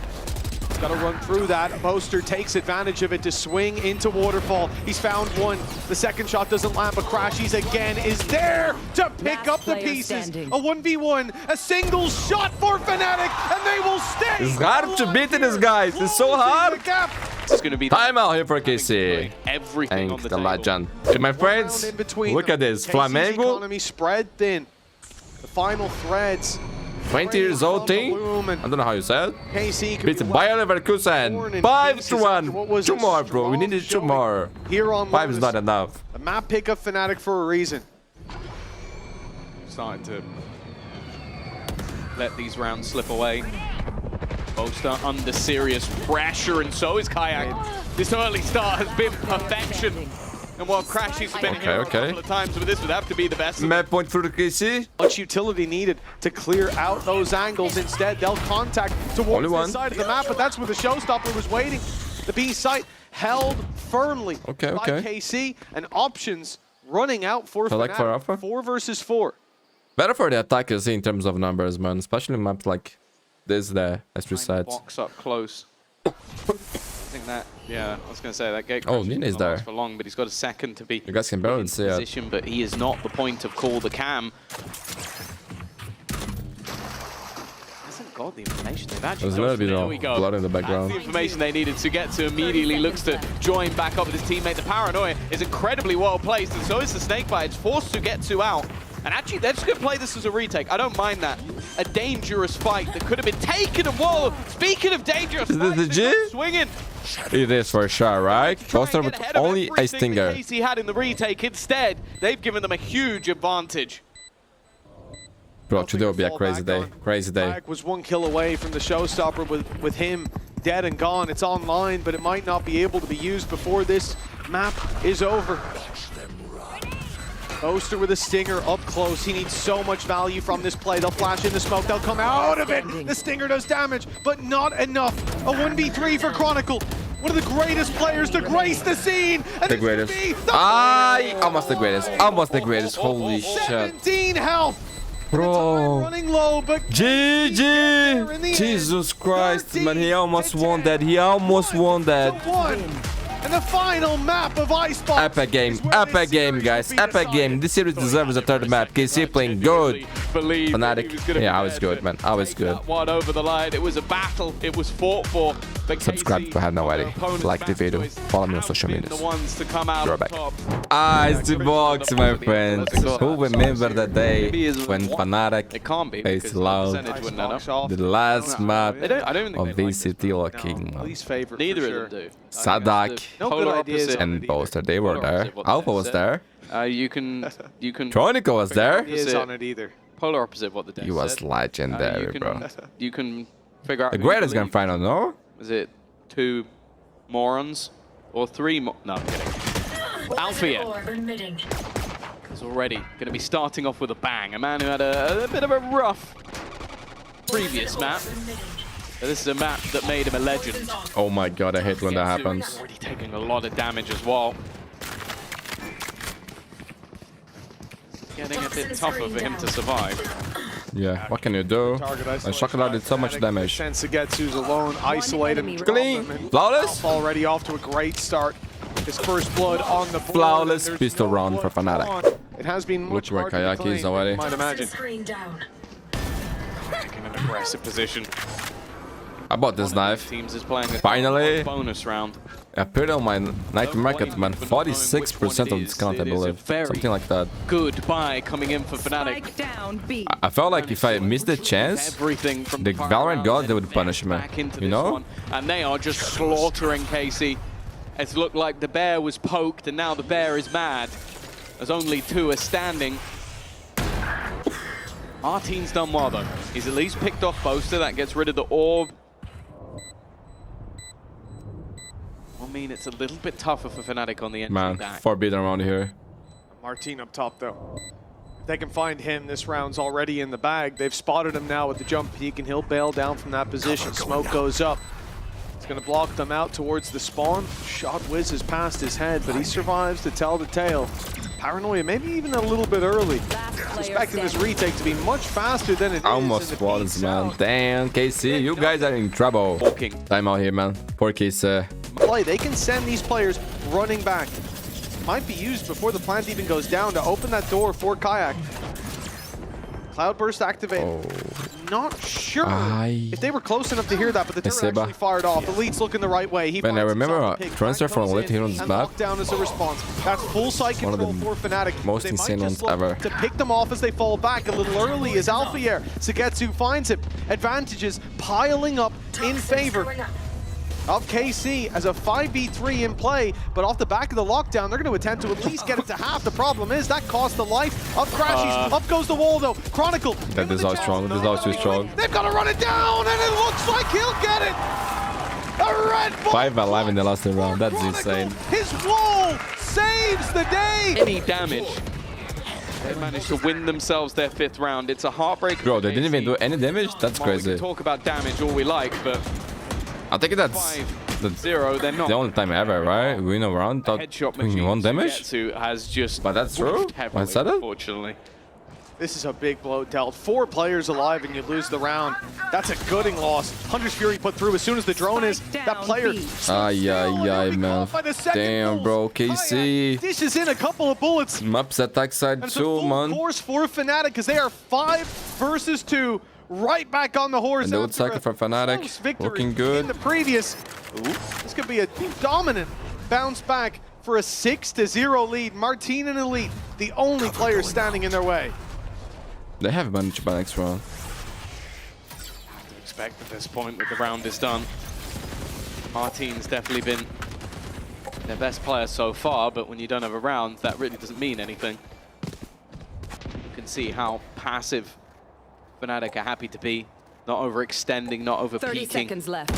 Got to run through that. Boaster takes advantage of it to swing into Waterfall. He's found one. The second shot doesn't land, but Crashies again is there to pick up the pieces. A 1v1, a single shot for FNATIC, and they will stay. it's hard to beat this, guys. It's so hard. This is going to be Timeout here for KC. everything on Thank the the table. legend. Hey, my friends, In between look them. at this. KC's Flamengo, economy spread thin. The final threads. 20 years old team. I don't know how you said. KC could Beat be Bayer Born Leverkusen. in 5-1. what was 2 a more, bro. We strong needed 2 showing more. Here on 5 is Lotus. not enough. A map pickup FNATIC for a reason. Starting to let these rounds slip away. Boaster under serious pressure, and so is Kayak. This early start has been perfection. And while Crashies has been here a couple of times, but this would have to be the best. Map point for the KC. Much utility needed to clear out those angles. Instead, they'll contact towards this side of the map, but that's where the showstopper was waiting. The B site held firmly by KC, and options running out for FNATIC. 4 versus 4. Better for the attackers in terms of numbers, man. Especially maps like this there, as we said. Box up close. I think that, yeah, I was going to say that gate. Oh, Nina's there. For long, but he's got a second to be. You guys can barely see it. Position, but he is not the point of call. The cam hasn't got the information they've actually. There's a little bit of blood in the background. That's the information they needed to get to. Immediately looks to join back up with his teammate. The Paranoia is incredibly well placed, and so is the Snakebite. It's forced to get 2 out. And actually, they're just going to play this as a retake. I don't mind that. A dangerous fight that could have been taken. And whoa, speaking of dangerous Is this the G? Swinging. It is for sure, right? Boaster with only a stinger. KC had in the retake. Instead, they've given them a huge advantage. Bro, today will be a crazy day. Crazy day. Kayak was 1 kill away from the showstopper with him dead and gone. It's online, but it might not be able to be used before this map is over. Boaster with a stinger up close. He needs so much value from this play. They'll flash in the smoke. They'll come out of it. The stinger does damage, but not enough. A 1v3 for Chronicle. One of the greatest players to grace the scene. And The greatest. Almost the greatest. Almost the greatest. Holy shit. 17 health. Bro. Running low, but GG. Jesus Christ, man. He almost won that. He almost won that. And the final map of Icebox. Epic game. Epic game, guys. Epic game. This series deserves a 3rd map. KC playing good. FNATIC. Yeah, I was good, man. I was good. One over the line. It was a battle. It was fought for. Subscribe if you haven't already. Like the video. Follow me on social media. You're back. It's the box, my friends. Who remember the day when FNATIC faced Loud? The last map of VCT locking. Neither of them do. SAADHAK and BOASTER, they were there. Alpha was there. You can. Chronicle was there. He is on it either. Polar opposite of what the deck He was said. legendary, bro. You can figure out. The greatest grand final, no? Is it 2 morons or 3 No, I'm kidding. Alfia is already going to be starting off with a bang. A man who had a bit of a rough previous map. But this is a map that made him a legend. Oh my god, I hate when that happens. Already taking a lot of damage as well. Getting a bit tougher for him to survive. Yeah, what can you do? And Chocolate did so much damage. Sensagetsu's alone, isolated. Clean! Flawless! Already off to a great start. His first blood on the board. Flawless pistol run for FNATIC. It has been much Look where Kayaki is already. You might imagine. Taking an aggressive position. I bought this knife. Teams is playing a Finally. bonus round. I put it on my night market, man. 46% of discount, I believe. Something like that. Good buy coming in for FNATIC. Spike down B. I felt like if I missed the chance, Everything from the Valorant gods, they would punish me. back into You this know? one. And they are just slaughtering KC. It's looked like the bear was poked, and now the bear is mad. As only two are standing. Martin's done well, though. He's at least picked off BOASTER. That gets rid of the orb. I mean, it's a little bit tougher for FNATIC on the entry Man, back. forbidden around here. Martin up top, though. If they can find him, this round's already in the bag. They've spotted him now with the jump peak, and he'll bail down from that position. Smoke goes up. It's going to block them out towards the spawn. Shot whizzes past his head, but he survives to tell the tale. Paranoia, maybe even a little bit early. Expecting this retake to be much faster than it is. Almost flawless, man. Damn, KC, you guys are in trouble. Time out here, man. Poor KC. Play, they can send these players running back. Might be used before the plant even goes down to open that door for Kayak. Cloudburst activated. Oh. Not sure if they were close enough to hear that, but the turret Seba. actually fired off. Elite's looking the right way. He Man, I finds remember himself a pick. transfer Back from comes Elite in here on this and map. lockdown as a response. That's full site One of control the for FNATIC. most They might insane just ones look ever. to pick them off as they fall back a little early as Alfier. Sagetsu finds him. Advantages piling up in favor of KC as a 5v3 in play, but off the back of the lockdown, they're going to attempt to at least get it to half. The problem is that cost the life of Crashies. Up goes the wall, though. Chronicle. That is all strong. This is all too strong. They've got to run it down, and it looks like he'll get it. A red ball. 5 alive in the last round. That's insane. His wall saves the day. Any damage. They managed to win themselves their 5th round. It's a heartbreak. Bro, they didn't even do any damage? That's We can crazy. talk about damage all we like, but I think that's 5-0, they're not. the only time ever, right? We win a round without Headshot doing machine 1 damage? Sugetsu has just But that's true? whiffed heavily, I said it? unfortunately. This is a big blow dealt. 4 players alive and you lose the round. That's a gooding loss. Hunter's Fury put through as soon as the drone is. That player. Ay, man. Damn, bro. KC. Dishes in a couple of bullets. Maps attack side And it's a 2, full man. course for FNATIC because they are 5 versus 2. Right back on the horse. And the old after cycle a for FNATIC. close victory Looking good. In the previous. This could be a dominant bounce back for a 6-0 lead. Martin and Elite, the only players standing in their way. They have managed by next round. To expect at this point that the round is done. Martin's definitely been their best player so far, but when you don't have a round, that really doesn't mean anything. You can see how passive FNATIC are happy to be. Not overextending, not over 30 peaking. seconds left.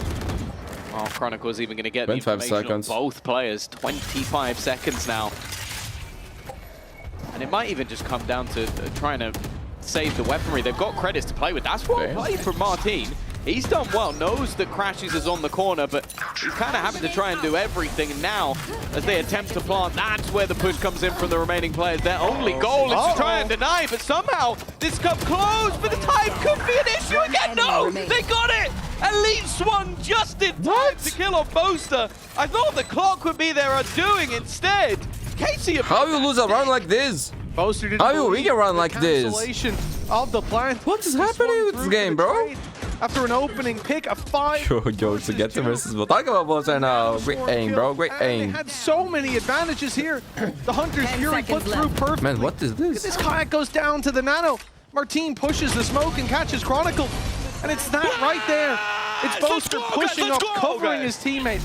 Oh, Chronicle's even going to get the 25 information seconds. on both players. 25 seconds now. And it might even just come down to trying to save the weaponry. They've got credits to play with. That's well played from Martin. He's done well, knows that Crashies is on the corner, but he's kind of having to try and do everything. And now, as they attempt to plant, that's where the push comes in from the remaining players. Their only goal is to try and deny, but somehow this comes close, but the time could be an issue again. No, they got it! Elite swung just in time to kill off BOASTER. I thought the clock would be their undoing instead. Casey, How you lose a round like this? BOASTER didn't How you believe win a round the like this? cancellation of the plant. What is He happening swung with this through game, the bro? trade After an opening pick, a 5 Yo, to get the versus. We'll talk about both right now. Great aim, bro. Great And aim. they had so many advantages here. The Hunter's 10 Fury put seconds through left. perfectly. Man, what is this? This kayak goes down to the nano. Martin pushes the smoke and catches Chronicle. And it's that right there. It's BOASTER pushing up, covering his teammate.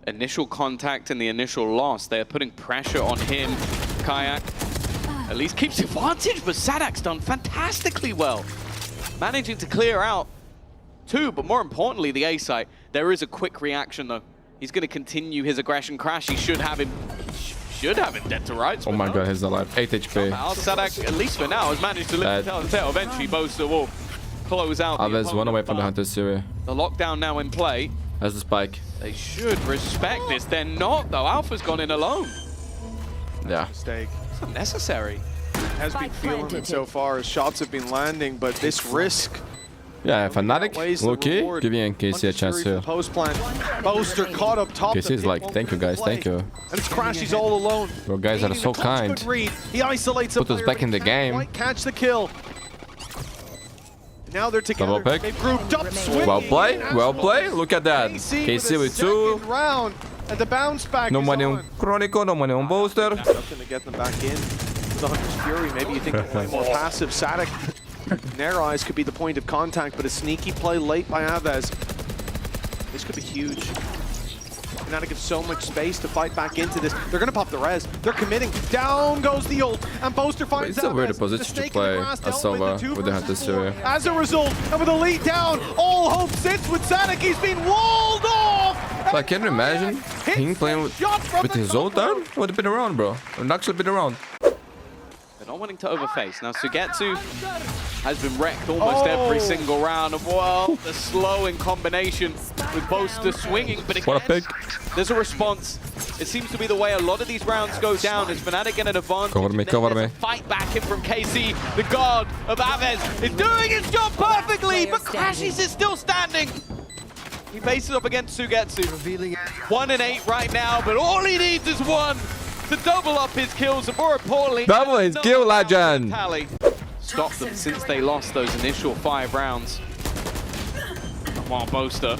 initial contact and the initial loss. They are putting pressure on him. Kayak at least keeps advantage, but SAADHAK's done fantastically well. Managing to clear out 2, but more importantly, the A site. There is a quick reaction, though. He's going to continue his aggression crash. He should have him should have it dead to rights. Oh my god, he's alive. 8 HP. SAADHAK, at least for now, has managed to live to tell. Eventually, BOASTER will close out. There's one away from the Hunter series. The lockdown now in play. That's the spike. They should respect this. They're not, though. Alpha's gone in alone. Yeah. Mistake. It's unnecessary. Has been feeling it so far as shots have been landing, but this risk. Yeah, FNATIC, low-key, giving KC a chance here. Post plan. BOASTER caught up top. KC is like, thank you guys, thank you. And it's Crashies all alone. Bro, guys are so kind. He isolates Put us back in the game. Catch the kill. Now they're together. Double pick. They've grouped up. Well played, well played. Look at that. KC with 2. Round, and the bounce back No is money on. on Chronicle, no money on BOASTER. Nothing to get them back in. The Hunter's Fury, maybe you think they're playing more passive. SAADHAK, in their eyes, could be the point of contact, but a sneaky play late by Avez. This could be huge. FNATIC have so much space to fight back into this. They're gonna pop the res. They're committing. Down goes the ult, and BOASTER finds It's a weird Avez. position to play a Sova with the Hunter series. As a result, and with a lead down, all hope sits with SAADHAK. He's been walled off! So I can't imagine him playing with his ult down. Would have been around, bro. Would actually been around. They're not wanting to overface. Now, Sugetsu has been wrecked almost every single round. And well, the slow in combination with BOASTER swinging. But again, What a pick. there's a response. It seems to be the way a lot of these rounds go down. As FNATIC get an advantage. Cover me, cover me. Fight back in from KC. The guard of Avez is doing his job perfectly, but Crashies is still standing. He faces up against Sugetsu. 1 and 8 right now, but all he needs is 1 to double up his kills, and more importantly, Double his kill, legend. Tally. Stop them since they lost those initial 5 rounds. While BOASTER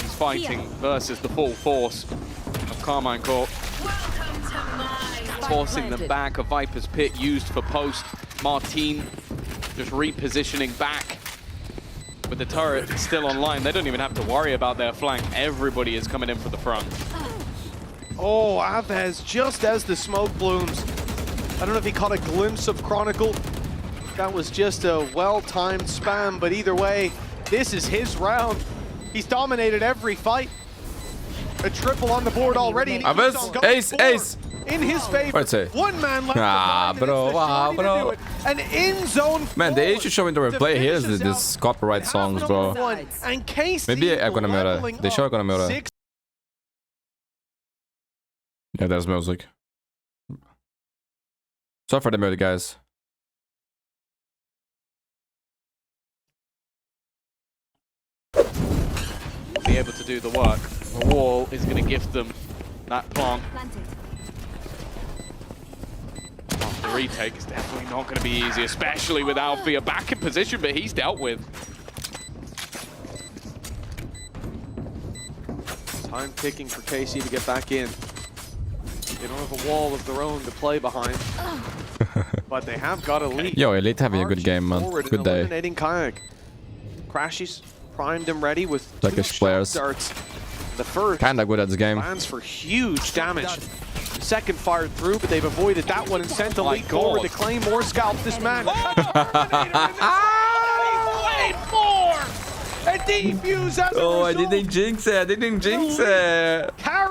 is fighting versus the full force of Karmine Corp. Forcing them back, a Viper's Pit used for post. Martine just repositioning back. With the turret still online, they don't even have to worry about their flank. Everybody is coming in for the front. Oh, Avez, just as the smoke blooms. I don't know if he caught a glimpse of Chronicle. That was just a well-timed spam, but either way, this is his round. He's dominated every fight. A triple on the board already. Avez, ace. In his favor. What's it? 1 man left. bro. An in-zone. Man, they should show me the replay here. This copyright songs, bro. And KC Maybe I'm gonna murder. They show I'm gonna murder. 6. Yeah, there's music. Sorry for the murder, guys. Be able to do the work. The wall is going to gift them that plant. The retake is definitely not going to be easy, especially with Alfia back in position, but he's dealt with. Time ticking for KC to get back in. They don't have a wall of their own to play behind, but they have got a lead. Yo, Elite having a good game, man. Good day. Eliminating Kayak. Crashies primed and ready with Turkish 2 players. shot darts. The first Kinda good at this game. lands for huge damage. The second fired through, but they've avoided that one and sent the lead forward to claim more scalps this man. A defuse as a Oh, I result. didn't jinx it.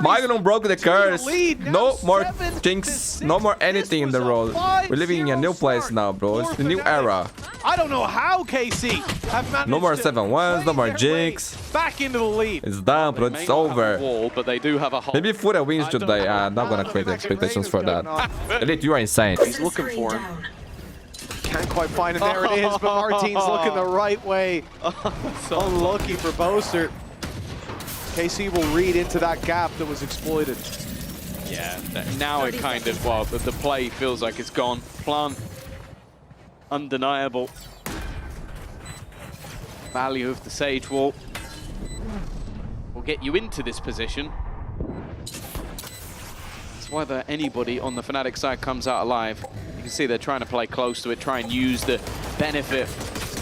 Magnum broke the curse. No more jinx. No more anything in the road. We're living in a new place now, bro. It's the new era. I don't know how KC have managed No more to 7-1s, no more play their jinx. way back into the lead. It's done, bro. They may It's not have a over. wall, but they do have a hole. Maybe Fura wins today. I'm not gonna create expectations for that. Elite, you are insane. He's looking for him. Can't quite find him. There it is, but Martine's looking the right way. Unlucky for BOASTER. KC will read into that gap that was exploited. Yeah, now it kind of, well, the play feels like it's gone. Plan, undeniable. Value of the Sage Wall will get you into this position. It's whether anybody on the FNATIC side comes out alive. You can see they're trying to play close to it, try and use the benefit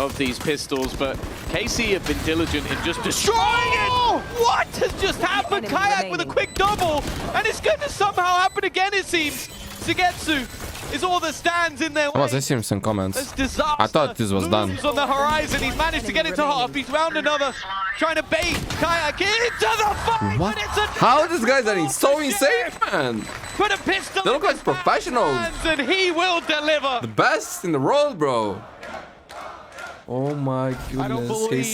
of these pistols, but KC have been diligent in just destroying it! What has just happened? Kayak with a quick double, and it's going to somehow happen again, it seems. Sugetsu is all that stands in their I way. was seeing some comments. There's disaster. I thought this was done. Looms on the horizon. He's managed to get into half. He's found another. Trying to bait Kayak into the fight. What? But it's a How these guys are so insane, man? Put a pistol They look in like his professionals. hands and he will deliver. The best in the world, bro. Oh my don't goodness, believe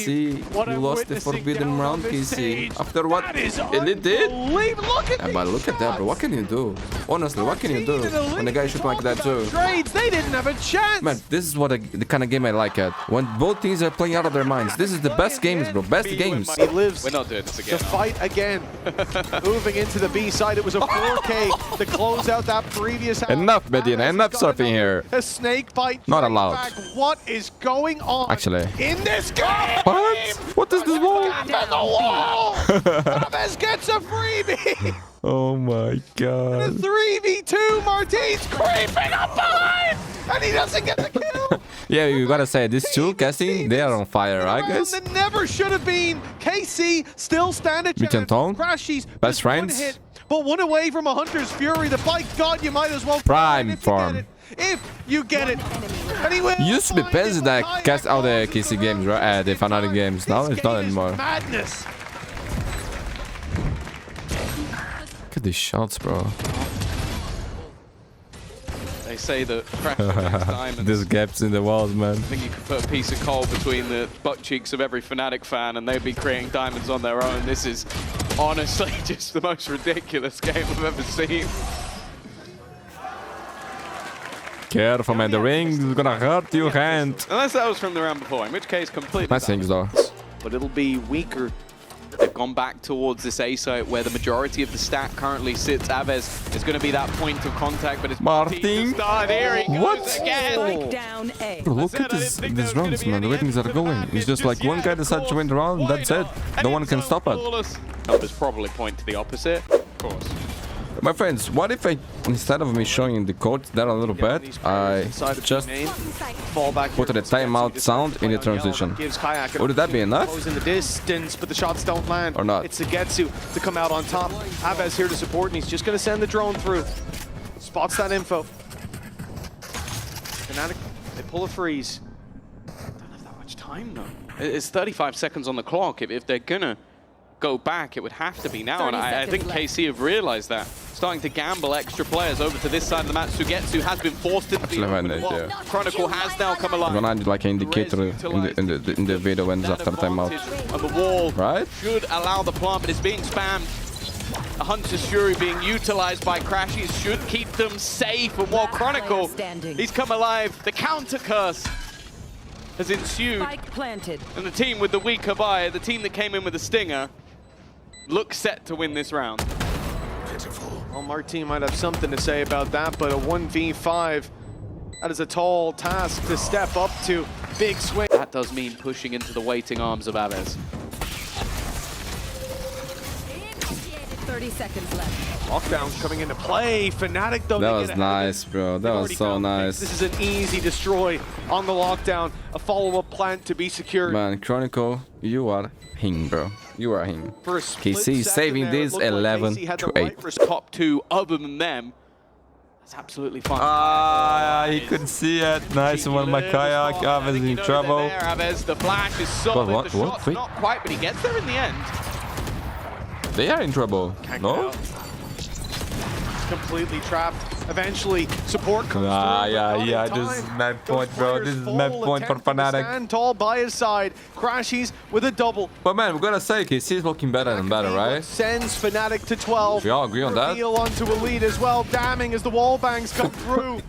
KC, what you I'm lost the witnessing forbidden down round, on this KC. stage. After what That is Elite did? unbelievable. Look at Yeah, but look at that, bro. What can you do? Honestly, what can you do when the guy shoot like that too? Trades, they didn't have a chance. Man, this is what the kind of game I like at. When both teams are playing out of their minds. This is the best games, bro. Best games. He lives We're not doing this again. to fight again. Moving into the B side, it was a 4K to close out that previous half. Enough, Medina. Abbas Enough got surfing another. here. A snake bite. Not straight allowed. back. What is going on? Actually. In this game? What? What is this wall? Abbas the wall. Abbas gets a freebie. Oh my god. 3v2. Martin's creeping up behind, and he doesn't get the kill. Yeah, you gotta say, these two casting, they are on fire, right, guys? That never should have been. KC still stand a chance. Mitchell, Crashies, best just one friends. hit, but one away from a Hunter's Fury. The by God, you might as well Prime if you get form. it. If you get it. And he will Used to be find busy it. that Kayak cast out the goes KC through games, right? The FNATIC games. Now This it's not game is anymore. madness. Look at these shots, bro. They say that crash makes diamonds. These gaps in the walls, man. I think you could put a piece of coal between the butt cheeks of every FNATIC fan and they'd be creating diamonds on their own. This is honestly just the most ridiculous game I've ever seen. Careful, man. The ring is gonna hurt your hand. Unless that was from the round before, in which case completely Nice things, though. But it'll be weaker. They've gone back towards this A site where the majority of the stack currently sits. Aves is going to be that point of contact, but it's Martin. to start. Here he goes What? again. Spike down A. Bro, look at these rounds, man. The ratings are going. It's just like one guy decides to win the round, that's it. No one can stop it. Numbers probably point to the opposite. Of course. My friends, what if I, instead of me showing the code there a little bit, I just Fall back put the timeout sound in the transition? Gives Kayak Would that be enough? Goes in the distance, but the shots don't land. Or not? It's Sagetsu to come out on top. Abbas here to support, and he's just going to send the drone through. Spots that info. FNATIC, they pull a freeze. Don't have that much time though. It's 35 seconds on the clock. If they're gonna go back, it would have to be now. And I think KC have realized that. Starting to gamble extra players over to this side of the map. Sugetsu has been forced into the Actually, open I have an wall. idea. Chronicle has now come I'm alive. gonna add like an indicator in the video when it's after timeout. Of the wall Right? should allow the plant, but it's being spammed. A Hunter's Fury being utilized by Crashies should keep them safe. And while Chronicle, he's come alive. The counter curse has ensued. Spike planted. And the team with the weaker buy, the team that came in with a stinger, looks set to win this round. Well, Martin might have something to say about that, but a 1v5, that is a tall task to step up to. Big swing. That does mean pushing into the waiting arms of Aves. 30 seconds left. Lockdown coming into play. FNATIC though. That they was get ahead of it. nice, bro. That They've was already so found nice. This is an easy destroy on the lockdown. A follow-up plant to be secured. Man, Chronicle, you are him, bro. You are him. For a split KC second saving there, it this looked like 11 KC had to the right 8. res- Top two, other than them, that's absolutely fine. Ah, he couldn't see it. Nice one, my kayak. Aves in trouble. Aves, the flash is solid. What? The What? shot's Wait. not quite, but he gets there in the end. They are in trouble. No? Completely trapped. Eventually, support comes Ah, through. yeah, but not yeah, in this is time. mad Those point, bro. players This is full mad point for attempting to FNATIC. Stand tall by his side. Crashies with a double. But man, we gotta say, KC is looking better and better, right? Sends FNATIC to 12. We all agree on that? Reveal onto Elite as well. Damning as the wall bangs come through.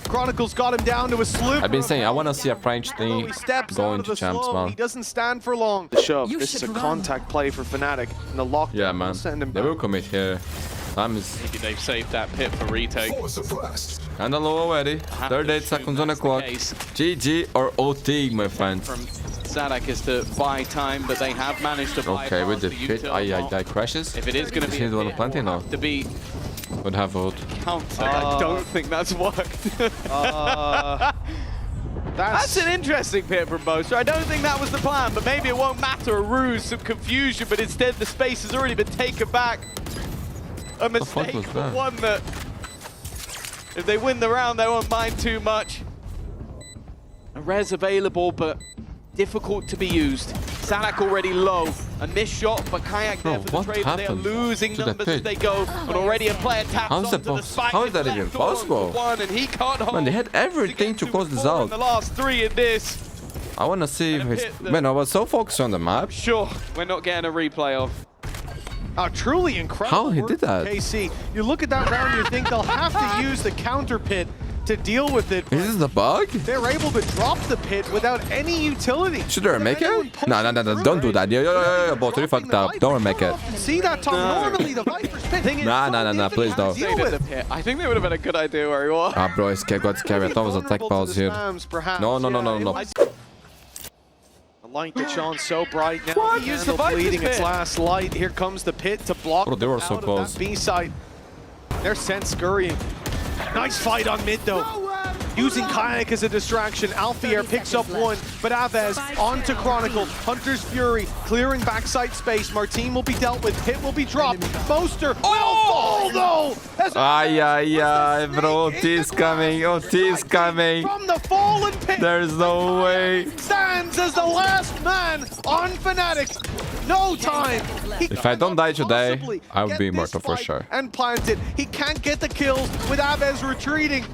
Chronicles got him down to a slip. I've been saying, I wanna see a French team He steps going out to of the champs, slow. man. He doesn't stand for long. The shove. You This is a should run. contact play for FNATIC. And the lockdown Yeah, will man. send him They back. will commit here. Time is Maybe they've saved that pit for retake. kinda low already. 38 seconds on the clock. GG or OT, my friends. From SAADHAK is to buy time, but they have managed to buy Okay, with the past pit, util I crashes. If it is going to Is be he the one a pit, planting it will now? have to be Would have vote. counter. I don't think that's worked. That's That's an interesting pit from Boaster. I don't think that was the plan, but maybe it won't matter. A ruse, some confusion, but instead the space has already been taken back. A fuck mistake, was but that? one that If they win the round, they won't mind too much. A res available, but difficult to be used. SAADHAK already low. A missed shot, but Kayak there for the trade. They are losing numbers as they go. And already a player taps onto the spike. How is that even possible? And he can't hold. Man, they had everything to close this out. In the last 3 in this. I want to see if it's... Man, I was so focused on the map. Sure, we're not getting a replay of. Truly incredible. How he work did that? from KC. You look at that round, you think they'll have to use the counter pit to deal with it. Is this the bug? They're able to drop the pit without any utility. Should they make it? No, don't do that. Yo, both you fucked up. Don't make it. See that, Tom? Normally the Viper's pit thing is Nah, please don't. I think they would have been a good idea where he was. Ah, bro, it's got scary. I thought it was attack pause here. No. The light that shone so bright now. He used the bleeding its last light. Here comes the pit to block. Bro, they were so close. B side. They're sent scurrying. Nice fight on mid though. Using Kayak as a distraction. Alfier picks up one, but Aves onto Chronicle. Hunter's Fury clearing backside space. Martin will be dealt with. Hit will be dropped. Boaster will fall though. Ay, bro. OT is coming. OT is coming. From the fallen pit. There's no way. Stands as the last man on FNATIC. No time. If I don't die today, I will be immortal for sure. And planted. He can't get the kills with Aves retreating.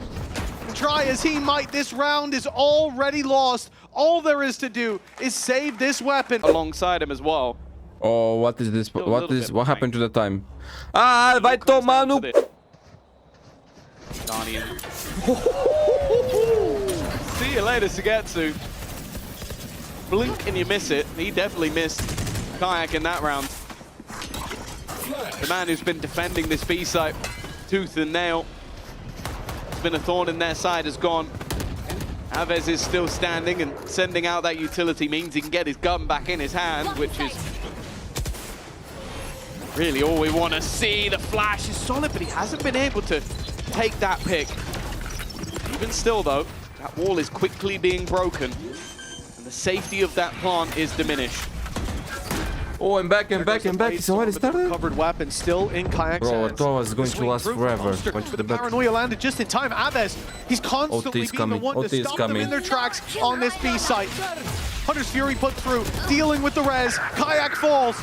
Try as he might, this round is already lost. All there is to do is save this weapon. Alongside him as well. Oh, what is this? What happened to the time? Ah, vai tomar no... See you later, Sugetsu. Blink and you miss it. He definitely missed Kayak in that round. The man who's been defending this B site tooth and nail. Been a thorn in their side has gone. Aves is still standing, and sending out that utility means he can get his gun back in his hand, which is really all we want to see. The flash is solid, but he hasn't been able to take that pick. Even still though, that wall is quickly being broken, and the safety of that plant is diminished. Oh, I'm back. It's already started. Covered weapon still in Kayak's Bro, I hands. thought it was going to last forever. Went to the back. Paranoia landed just in time. Aves, he's constantly being the one to stop them in their tracks on this B site. Hunter's Fury put through, dealing with the res. Kayak falls.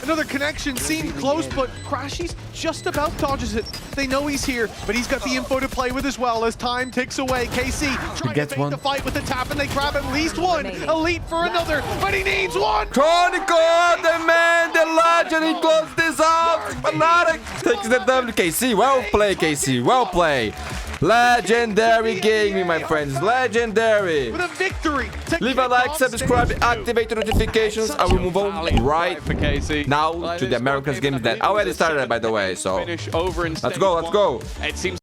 Another connection seemed close, but Crashy's just about dodges it. They know he's here, but he's got the info to play with as well as time ticks away. KC trying to fake the fight with the tap, and they grab at least one. Elite for another, but he needs one. Chronicle, the man, the legend, he closed this out. FNATIC takes the W. KC, well played, KC, well played. Legendary gaming, my friends, legendary. With a victory. Leave a like, subscribe, activate the notifications. I will move on right now to the America's games that already started, by the way. So let's go. It seems